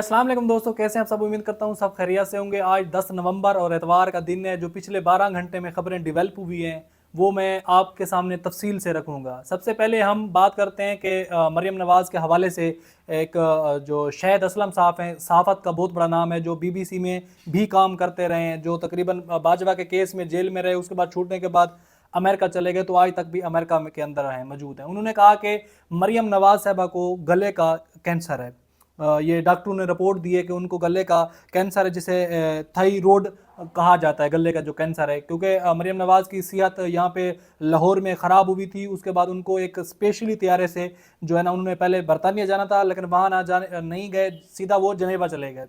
अस्सलाम वालेकुम दोस्तों, कैसे हैं आप सब। उम्मीद करता हूँ सब खैरियत से होंगे। आज 10 नवंबर और एतवार का दिन है। जो पिछले 12 घंटे में खबरें डेवलप हुई हैं वो मैं आपके सामने तफसील से रखूँगा। सबसे पहले हम बात करते हैं कि मरियम नवाज़ के हवाले से एक जो शहद असलम साहब हैं, सहाफ़त का बहुत बड़ा नाम है, जो BBC में भी काम करते रहे हैं, जो तकरीबन बाजवा के केस में जेल में रहे, उसके बाद छूटने के बाद अमेरिका चले गए, तो आज तक भी अमेरिका के अंदर हैं, मौजूद हैं। उन्होंने कहा कि मरियम नवाज़ साहबा को गले का कैंसर है। ये डॉक्टरों ने रिपोर्ट दी है कि उनको गले का कैंसर है, जिसे थायराइड कहा जाता है, गले का जो कैंसर है। क्योंकि मरियम नवाज़ की सेहत यहाँ पे लाहौर में ख़राब हुई थी, उसके बाद उनको एक स्पेशली तैयारे से जो है ना, उन्होंने पहले बरतानिया जाना था, लेकिन वहाँ ना जाने नहीं गए, सीधा वो जनेवा चले गए।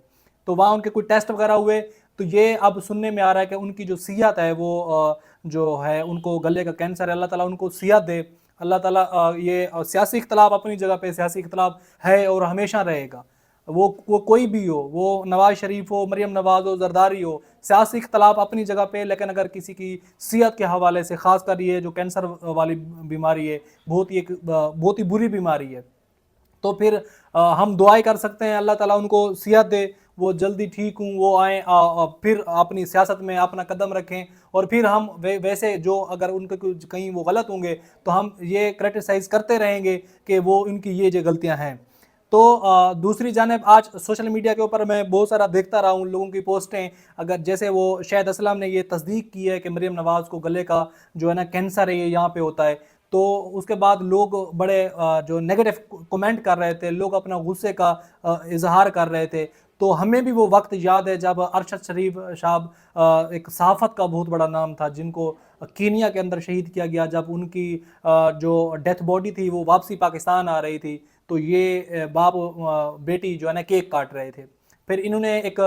तो वहाँ उनके कोई टेस्ट वगैरह हुए, तो ये अब सुनने में आ रहा है कि उनकी जो सेहत है वो जो है, उनको गले का कैंसर है। अल्लाह ताला उनको सेहत दे। अल्लाह ताला ये सियासी इख्तलाफ अपनी जगह पे सियासी इख्तलाफ है और हमेशा रहेगा। वो कोई भी हो, वो नवाज शरीफ हो, मरियम नवाज हो, जरदारी हो, सियासी इख्तलाफ अपनी जगह पे, लेकिन अगर किसी की सेहत के हवाले से, ख़ास कर ये जो कैंसर वाली बीमारी है, बहुत ही बुरी बीमारी है, तो फिर हम दुआएं कर सकते हैं अल्लाह ताला उनको सेहत दे, वो जल्दी ठीक हूँ, वो आएँ, फिर अपनी सियासत में अपना कदम रखें। और फिर हम वैसे जो अगर उनके कहीं वो गलत होंगे तो हम ये क्रिटिसाइज़ करते रहेंगे कि वो इनकी ये जो गलतियाँ हैं। तो दूसरी जानिब आज सोशल मीडिया के ऊपर मैं बहुत सारा देखता रहा हूँ लोगों की पोस्टें। अगर जैसे वो शहद असलम ने ये तस्दीक की है कि मरियम नवाज़ को गले का जो है ना कैंसर है, ये यहाँ पे होता है, तो उसके बाद लोग बड़े जो नेगेटिव कमेंट कर रहे थे, लोग अपना गुस्से का इजहार कर रहे थे। तो हमें भी वो वक्त याद है जब अरशद शरीफ साहब, एक सहाफ़त का बहुत बड़ा नाम था, जिनको कीनिया के अंदर शहीद किया गया। जब उनकी जो डेथ बॉडी थी वो वापसी पाकिस्तान आ रही थी, तो ये बाप बेटी जो है ना केक काट रहे थे। फिर इन्होंने एक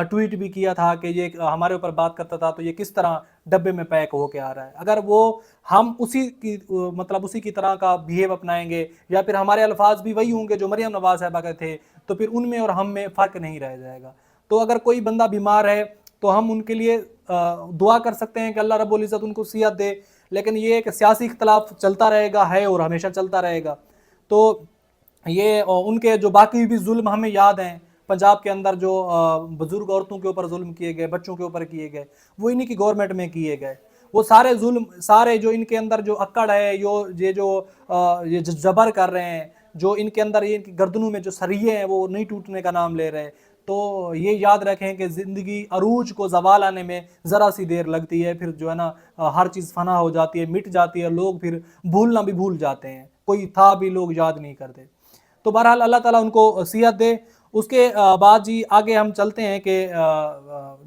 ट्वीट भी किया था कि ये हमारे ऊपर बात करता था, तो ये किस तरह डब्बे में पैक होके आ रहा है। अगर वो हम उसी की मतलब उसी की तरह का बिहेव अपनाएंगे, या फिर हमारे अल्फाज भी वही होंगे जो मरियम नवाज साहबा के थे, तो फिर उनमें और हम में फ़र्क नहीं रह जाएगा। तो अगर कोई बंदा बीमार है तो हम उनके लिए दुआ कर सकते हैं कि अल्लाह रब्बुल इज़्ज़त उनको सेहत दे, लेकिन ये एक सियासी इख्तलाफ चलता रहेगा, है और हमेशा चलता रहेगा। तो ये उनके जो बाकी भी जुल्म हमें याद हैं, पंजाब के अंदर जो बुजुर्ग औरतों के ऊपर जुल्म किए गए, बच्चों के ऊपर किए गए, वो इन्हीं की गवर्नमेंट में किए गए। वो सारे जुल्म, सारे जो इनके अंदर जो अक्कड़ है, ये जबर कर रहे हैं, जो इनके अंदर ये इनकी गर्दनों में जो सरिये हैं वो नहीं टूटने का नाम ले रहे हैं। तो ये याद रखें कि ज़िंदगी अरूज को ज़वाल आने में ज़रा सी देर लगती है, फिर जो है ना हर चीज़ फना हो जाती है, मिट जाती है, लोग फिर भूलना भी भूल जाते हैं, कोई था भी लोग याद नहीं करते। तो बहरहाल अल्लाह ताला उनको सेहत दे। उसके बाद जी आगे हम चलते हैं कि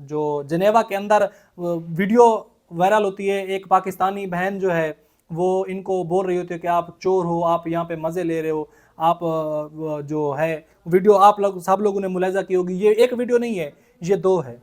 जो जनेवा के अंदर वीडियो वायरल होती है, एक पाकिस्तानी बहन जो है वो इनको बोल रही होती है कि आप चोर हो, आप यहाँ पे मज़े ले रहे हो, आप जो है वीडियो आप लोग सब लोगों ने मुलाहिजा की होगी, ये एक वीडियो नहीं है, ये दो है।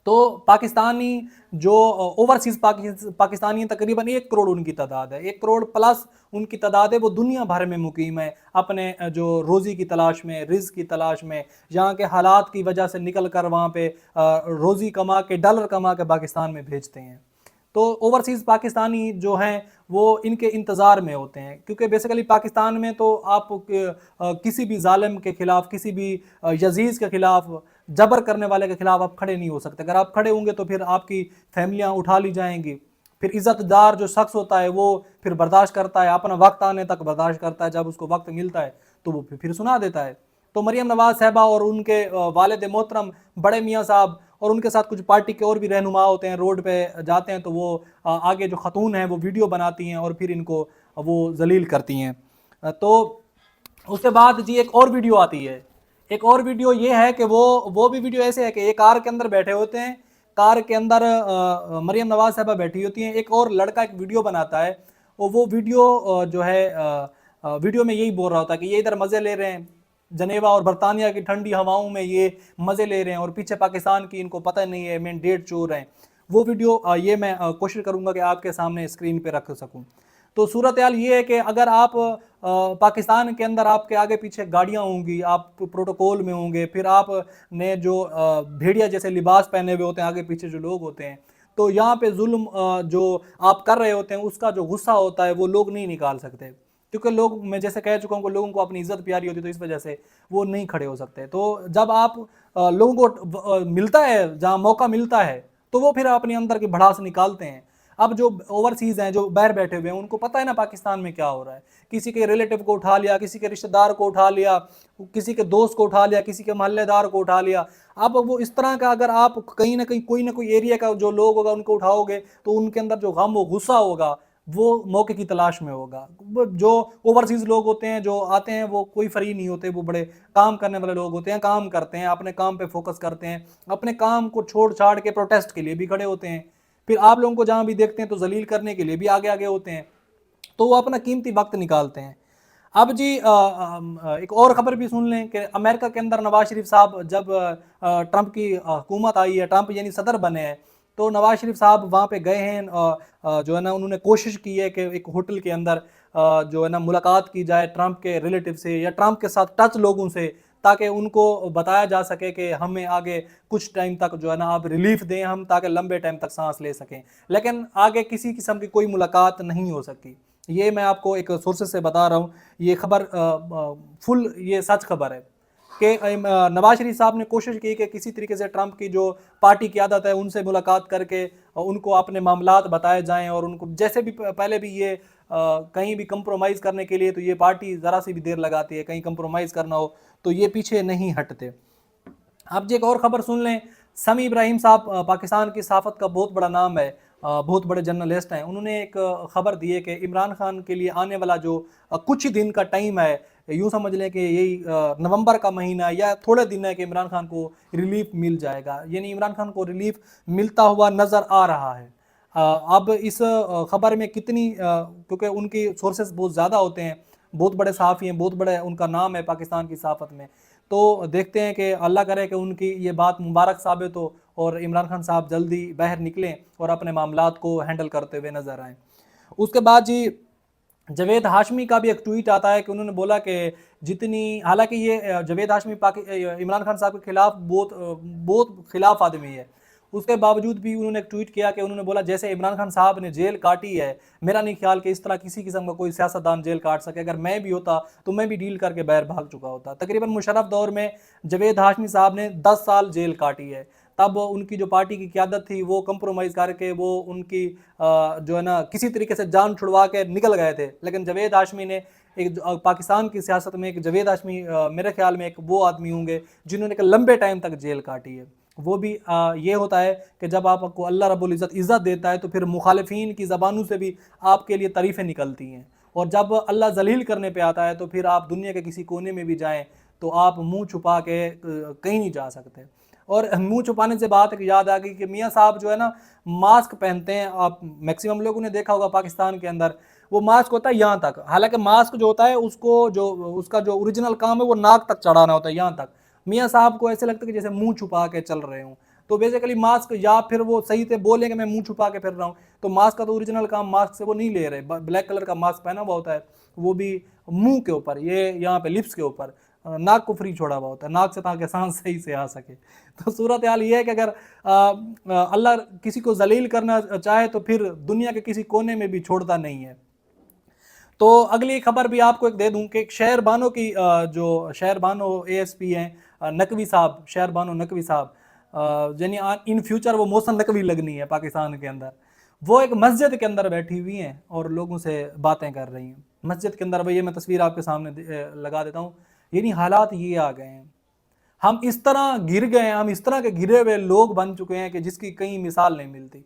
तो पाकिस्तानी जो ओवरसीज़ पाकिस्तानी तकरीबन 1 करोड़ उनकी तादाद है, 1 करोड़ प्लस उनकी तादाद है। वो दुनिया भर में मुकीम है, अपने जो रोज़ी की तलाश में, रिज़्क़ की तलाश में, यहाँ के हालात की वजह से निकल कर वहाँ पे रोज़ी कमा के, डॉलर कमा के पाकिस्तान में भेजते हैं। तो ओवरसीज़ पाकिस्तानी जो हैं वो इनके इंतज़ार में होते हैं, क्योंकि बेसिकली पाकिस्तान में तो आप किसी भी ज़ालिम के ख़िलाफ़, किसी भी यज़ीज़ के ख़िलाफ़, जबर करने वाले के ख़िलाफ़ आप खड़े नहीं हो सकते। अगर आप खड़े होंगे तो फिर आपकी फैमिलियाँ उठा ली जाएंगी। फिर इज़्ज़तदार जो शख्स होता है वो फिर बर्दाश्त करता है, अपना वक्त आने तक बर्दाश्त करता है, जब उसको वक्त मिलता है तो वो फिर सुना देता है। तो मरियम नवाज़ साहबा और उनके वालिद मोहतरम बड़े मियाँ साहब और उनके साथ कुछ पार्टी के और भी रहनुमा होते हैं, रोड पे जाते हैं तो वो आगे जो ख़तून हैं वो वीडियो बनाती हैं और फिर इनको वो जलील करती हैं। तो उसके बाद जी एक और वीडियो आती है। एक और वीडियो ये है कि वो भी वीडियो ऐसे है कि ये कार के अंदर बैठे होते हैं, कार के अंदर मरियम नवाज़ साहबा बैठी होती हैं, एक और लड़का एक वीडियो बनाता है, और वो वीडियो जो है वीडियो में यही बोल रहा होता है कि ये इधर मज़े ले रहे हैं, जनेवा और बरतानिया की ठंडी हवाओं में ये मज़े ले रहे हैं, और पीछे पाकिस्तान की इनको पता नहीं है, मेन डेट चोर हैं। वो वीडियो ये मैं कोशिश करूँगा कि आपके सामने स्क्रीन पे रख सकूँ। तो सूरत हाल ये है कि अगर आप पाकिस्तान के अंदर आपके आगे पीछे गाड़ियाँ होंगी, आप प्रोटोकॉल में होंगे, फिर आप ने जो भेड़िया जैसे लिबास पहने हुए होते हैं, आगे पीछे जो लोग होते हैं, तो यहाँ पे जुल्म जो आप कर रहे होते हैं उसका जो गुस्सा होता है वो लोग नहीं निकाल सकते। کیونکہ لوگ، میں جیسے کہہ چکا ہوں کہ لوگوں کو اپنی عزت پیاری ہوتی ہے، تو اس وجہ سے وہ نہیں کھڑے ہو سکتے. تو جب آپ لوگوں کو ملتا ہے، جہاں موقع ملتا ہے، تو وہ پھر اپنے اندر کی بھڑاس نکالتے ہیں. اب جو اوورسیز ہیں، جو باہر بیٹھے ہوئے ہیں، ان کو پتہ ہے نا پاکستان میں کیا ہو رہا ہے. کسی کے ریلیٹو کو اٹھا لیا، کسی کے رشتہ دار کو اٹھا لیا، کسی کے دوست کو اٹھا لیا، کسی کے محلے دار کو اٹھا لیا. اب وہ اس طرح کا، اگر آپ کہیں نہ کوئی ایریا کا جو لوگ ہوگا ان کو اٹھاؤ گے، تو ان کے اندر جو غم و غصہ ہوگا وہ موقع کی تلاش میں ہوگا. جو اوورسیز لوگ ہوتے ہیں، جو آتے ہیں، وہ کوئی فری نہیں ہوتے، وہ بڑے کام کرنے والے لوگ ہوتے ہیں، کام کرتے ہیں، اپنے کام پہ فوکس کرتے ہیں، اپنے کام کو چھوڑ چھاڑ کے پروٹیسٹ کے لیے بھی کھڑے ہوتے ہیں. پھر آپ لوگوں کو جہاں بھی دیکھتے ہیں تو ذلیل کرنے کے لیے بھی آگے آگے ہوتے ہیں. تو وہ اپنا قیمتی وقت نکالتے ہیں. اب جی ایک اور خبر بھی سن لیں کہ امریکہ کے اندر نواز شریف صاحب، جب ٹرمپ کی حکومت آئی ہے، ٹرمپ یعنی صدر بنے ہیں، تو نواز شریف صاحب وہاں پہ گئے ہیں. جو ہے نا انہوں نے کوشش کی ہے کہ ایک ہوٹل کے اندر جو ہے نا ملاقات کی جائے ٹرمپ کے ریلیٹو سے یا ٹرمپ کے ساتھ ٹچ لوگوں سے، تاکہ ان کو بتایا جا سکے کہ ہمیں آگے کچھ ٹائم تک جو ہے نا آپ ریلیف دیں ہم، تاکہ لمبے ٹائم تک سانس لے سکیں. لیکن آگے کسی قسم کی کوئی ملاقات نہیں ہو سکتی. یہ میں آپ کو ایک سورسز سے بتا رہا ہوں. یہ خبر فل، یہ سچ خبر ہے کہ نواز شریف صاحب نے کوشش کی کہ کسی طریقے سے ٹرمپ کی جو پارٹی قیادت ہے ان سے ملاقات کر کے ان کو اپنے معاملات بتائے جائیں، اور ان کو جیسے بھی پہلے بھی یہ کہیں بھی کمپرومائز کرنے کے لیے تو یہ پارٹی ذرا سی بھی دیر لگاتی ہے، کہیں کمپرومائز کرنا ہو تو یہ پیچھے نہیں ہٹتے. اب جی ایک اور خبر سن لیں. سمیع ابراہیم صاحب پاکستان کی صحافت کا بہت بڑا نام ہے، بہت بڑے جرنلسٹ ہیں. انہوں نے ایک خبر دی ہے کہ عمران خان کے لیے آنے والا جو کچھ دن کا ٹائم ہے، یوں سمجھ لیں کہ یہی نومبر کا مہینہ یا تھوڑے دن ہے کہ عمران خان کو ریلیف مل جائے گا. یعنی عمران خان کو ریلیف ملتا ہوا نظر آ رہا ہے. اب اس خبر میں کتنی، کیونکہ ان کی سورسز بہت زیادہ ہوتے ہیں، بہت بڑے صحافی ہیں، بہت بڑے ان کا نام ہے پاکستان کی صحافت میں، تو دیکھتے ہیں کہ اللہ کرے کہ ان کی یہ بات مبارک ثابت ہو اور عمران خان صاحب جلدی باہر نکلیں اور اپنے معاملات کو ہینڈل کرتے ہوئے نظر آئیں. اس کے بعد جی جاوید ہاشمی کا بھی ایک ٹویٹ آتا ہے کہ انہوں نے بولا کہ جتنی، حالانکہ یہ جاوید ہاشمی عمران خان صاحب کے خلاف بہت خلاف آدمی ہے، اس کے باوجود بھی انہوں نے ایک ٹویٹ کیا کہ انہوں نے بولا جیسے عمران خان صاحب نے جیل کاٹی ہے، میرا نہیں خیال کہ اس طرح کسی قسم کا کوئی سیاستدان جیل کاٹ سکے. اگر میں بھی ہوتا تو میں بھی ڈیل کر کے باہر بھاگ چکا ہوتا. تقریباً مشرف دور میں جاوید ہاشمی صاحب نے 10 سال جیل کاٹی ہے. تب ان کی جو پارٹی کی قیادت تھی وہ کمپرومائز کر کے وہ ان کی جو ہے نا کسی طریقے سے جان چھڑوا کے نکل گئے تھے. لیکن جاوید ہاشمی نے ایک پاکستان کی سیاست میں، ایک جاوید ہاشمی میرے خیال میں ایک وہ آدمی ہوں گے جنہوں نے ایک لمبے ٹائم تک جیل کاٹی ہے. وہ بھی یہ ہوتا ہے کہ جب آپ کو اللہ رب العزت عزت دیتا ہے تو پھر مخالفین کی زبانوں سے بھی آپ کے لیے تعریفیں نکلتی ہیں، اور جب اللہ ذلیل کرنے پہ آتا ہے تو پھر آپ دنیا کے کسی کونے میں بھی جائیں تو آپ منہ چھپا کے کہیں نہیں جا سکتے. اور منہ چھپانے سے بات یاد آ گئی کہ میاں صاحب جو ہے نا ماسک پہنتے ہیں. آپ میکسیمم لوگوں نے دیکھا ہوگا پاکستان کے اندر وہ ماسک ہوتا ہے یہاں تک، حالانکہ ماسک جو ہوتا ہے اس کا جو اوریجنل کام ہے وہ ناک تک چڑھانا ہوتا ہے، یہاں تک. میاں صاحب کو ایسے لگتا ہے کہ جیسے منہ چھپا کے چل رہے ہوں. تو بیسیکلی ماسک، یا پھر وہ صحیح سے بولیں کہ میں منہ چھپا کے پھر رہا ہوں، تو ماسک کا تو اوریجنل کام ماسک سے وہ نہیں لے رہے. بلیک کلر کا ماسک پہنا ہوا ہوتا ہے، وہ بھی منہ کے اوپر، یہ یہاں پہ لپس کے اوپر، ناک کو فری چھوڑا ہوا ہوتا ہے، ناک سے تاکہ سانس صحیح سے آ سکے. تو صورتحال یہ ہے کہ اگر اللہ کسی کو ذلیل کرنا چاہے تو پھر دنیا کے کسی کونے میں بھی چھوڑتا نہیں ہے. تو اگلی خبر بھی آپ کو ایک دے دوں کہ شہر بانو کی جو شہر بانو اے ایس پی ہیں نقوی صاحب، شہر بانو نقوی صاحب، یعنی ان فیوچر وہ محسن نقوی لگنی ہے پاکستان کے اندر. وہ ایک مسجد کے اندر بیٹھی ہوئی ہیں اور لوگوں سے باتیں کر رہی ہیں مسجد کے اندر. یہ میں تصویر آپ کے سامنے لگا دیتا ہوں. یعنی حالات یہ آ گئے ہیں، ہم اس طرح گر گئے ہیں، ہم اس طرح کے گرے ہوئے لوگ بن چکے ہیں کہ جس کی کہیں مثال نہیں ملتی.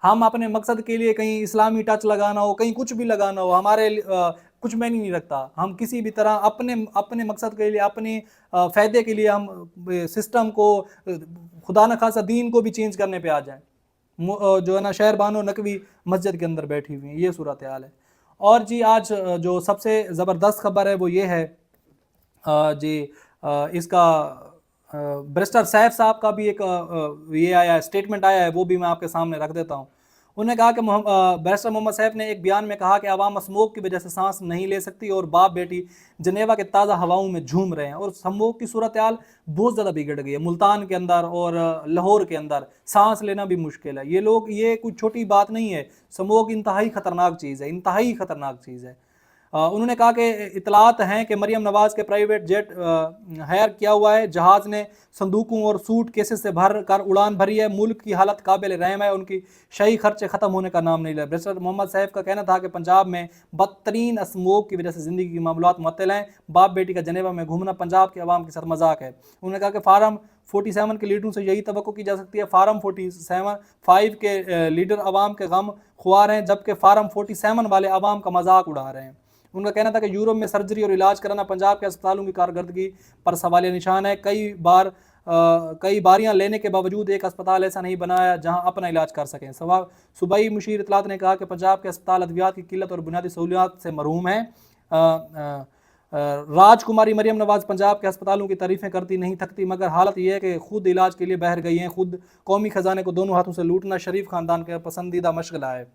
ہم اپنے مقصد کے لیے کہیں اسلامی ٹچ لگانا ہو، کہیں کچھ بھی لگانا ہو، ہمارے کچھ میں نہیں رکھتا. ہم کسی بھی طرح اپنے مقصد کے لیے، اپنے فائدے کے لیے ہم سسٹم کو، خدا نخواستہ دین کو بھی چینج کرنے پہ آ جائیں. جو ہے نا شہر بانو نقوی مسجد کے اندر بیٹھی ہوئی ہیں، یہ صورتحال ہے. اور جی آج جو سب سے زبردست خبر ہے وہ یہ ہے جی اس کا بیرسٹر سیف صاحب کا بھی ایک یہ آیا ہے، اسٹیٹمنٹ آیا ہے، وہ بھی میں آپ کے سامنے رکھ دیتا ہوں. انہوں نے کہا کہ بیرسٹر محمد سیف نے ایک بیان میں کہا کہ عوام اسموک کی وجہ سے سانس نہیں لے سکتی اور باپ بیٹی جنیوا کے تازہ ہواؤں میں جھوم رہے ہیں. اور اسموک کی صورتحال بہت زیادہ بگڑ گئی ہے ملتان کے اندر اور لاہور کے اندر، سانس لینا بھی مشکل ہے. یہ کوئی چھوٹی بات نہیں ہے، اسموک انتہائی خطرناک چیز ہے، انتہائی خطرناک چیز ہے. उन्होंने कहा कि इतलात हैं कि मरियम नवाज़ के प्राइवेट जेट हायर किया हुआ है, जहाज़ ने संदूकों और सूट केसेस से भर कर उड़ान भरी है, मुल्क की हालत काबिल रहम है, उनकी शही खर्चे ख़त्म होने का नाम नहीं ले। बैरिस्टर मोहम्मद सैफ का कहना था कि पंजाब में बदतरीन स्मोक की वजह से ज़िंदगी के मामलात मुअत्तल हैं, बाप बेटी का जनेवा में घूमना पंजाब के अवाम के साथ मजाक है। उन्होंने कहा कि फार्म 47 के लीडरों से यही तवक्को की जा सकती है, फार्म 47 के लीडर अवाम के गम खुआर हैं, जबकि फार्म 47 वाले अवाम का मजाक उड़ा रहे हैं। उनका कहना था कि यूरोप में सर्जरी और इलाज कराना पंजाब के अस्पतालों की कारकर्दगी पर सवालिया निशान है। कई बारियां लेने के बावजूद एक अस्पताल ऐसा नहीं बनाया जहां अपना इलाज कर सकें। सूबाई मुशीर इत्तलात ने कहा कि पंजाब के अस्पताल अद्वियात की किल्लत और बुनियादी सहूलियात से महरूम हैं। राजकुमारी मरियम नवाज़ पंजाब के अस्पतालों की तारीफ़ें करती नहीं थकती, मगर हालत यह है कि खुद इलाज के लिए बहर गई हैं। खुद कौमी ख़जाने को दोनों हाथों से लूटना शरीफ ख़ानदान का पसंदीदा मशगला है।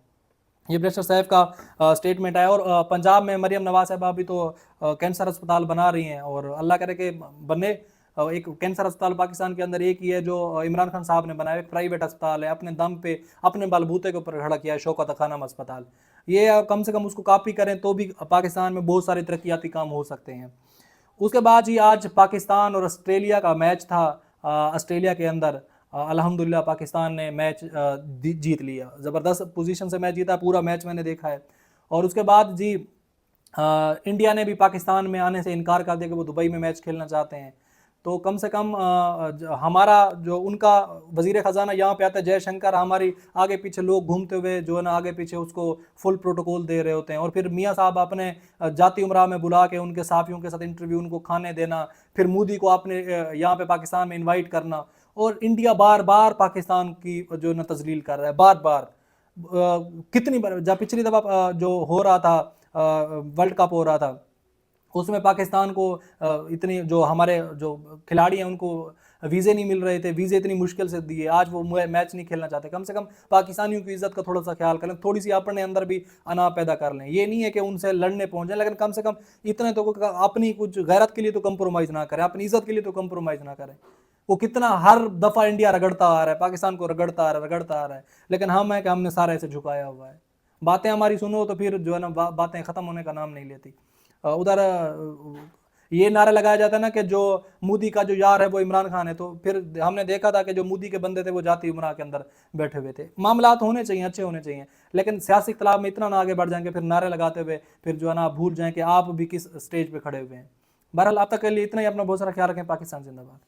ये बैरिस्टर साहब का स्टेटमेंट है। और पंजाब में मरियम नवाज़ साहब अभी तो कैंसर अस्पताल बना रही हैं, और अल्लाह करे कि बने। एक कैंसर अस्पताल पाकिस्तान के अंदर एक ही है जो इमरान खान साहब ने बनाया, एक प्राइवेट अस्पताल है, अपने दम पे अपने बलबूते के ऊपर खड़ा किया है, शौकत खानम अस्पताल। ये कम से कम उसको कॉपी करें तो भी पाकिस्तान में बहुत सारे तरक्याती काम हो सकते हैं। उसके बाद ही आज पाकिस्तान और ऑस्ट्रेलिया का मैच था। ऑस्ट्रेलिया के अंदर अल्हम्दुलिल्लाह पाकिस्तान ने मैच जीत लिया, ज़बरदस्त पोजीशन से मैच जीता, पूरा मैच मैंने देखा है। और उसके बाद जी इंडिया ने भी पाकिस्तान में आने से इनकार कर दिया कि वो दुबई में मैच खेलना चाहते हैं। तो कम से कम हमारा जो उनका वज़ीर ख़जाना यहाँ पे आता है जयशंकर, हमारी आगे पीछे लोग घूमते हुए जो है ना आगे पीछे उसको फुल प्रोटोकॉल दे रहे होते हैं, और फिर मियाँ साहब अपने जाती उमरा में बुला के उनके साथियों के साथ इंटरव्यू, उनको खाने देना, फिर मोदी को अपने यहाँ पे पाकिस्तान में इन्वाइट करना। और इंडिया बार बार पाकिस्तान की जो ना तजलील कर रहा है, बार बार कितनी बार। जब पिछली दफ़ा जो हो रहा था वर्ल्ड कप हो रहा था, उसमें पाकिस्तान को इतनी जो हमारे जो खिलाड़ी हैं उनको वीज़े नहीं मिल रहे थे, वीज़े इतनी मुश्किल से दिए, आज वो मैच नहीं खेलना चाहते। कम से कम पाकिस्तानियों की इज्जत का थोड़ा सा ख्याल करें, थोड़ी सी अपने अंदर भी अना पैदा कर लें। ये नहीं है कि उनसे लड़ने पहुंचे, लेकिन कम से कम इतने तो अपनी कुछ गैरत के लिए तो कंप्रोमाइज़ ना करें, अपनी इज्जत के लिए तो कंप्रोमाइज़ ना करें। वो कितना हर दफ़ा इंडिया रगड़ता आ रहा है, पाकिस्तान को रगड़ता आ रहा है, लेकिन हम है कि हमने सारा ऐसे झुकाया हुआ है। बातें हमारी सुनो तो फिर जो है ना बातें ख़त्म होने का नाम नहीं लेती। उधर ये नारा लगाया जाता है ना कि जो मोदी का जो यार है वो इमरान खान है, तो फिर हमने देखा था कि जो मोदी के बंदे थे वो जाती उमरा के अंदर बैठे हुए थे। मामलात होने चाहिए, अच्छे होने चाहिए, लेकिन सियासी इख्तिलाफ में इतना ना आगे बढ़ जाएंगे फिर नारे लगाते हुए फिर जो है ना आप भूल जाएं कि आप भी किस स्टेज पे खड़े हुए हैं। बहरहाल अब तक के लिए इतना ही। अपना बहुत सारा ख्याल रखें। पाकिस्तान जिंदाबाद।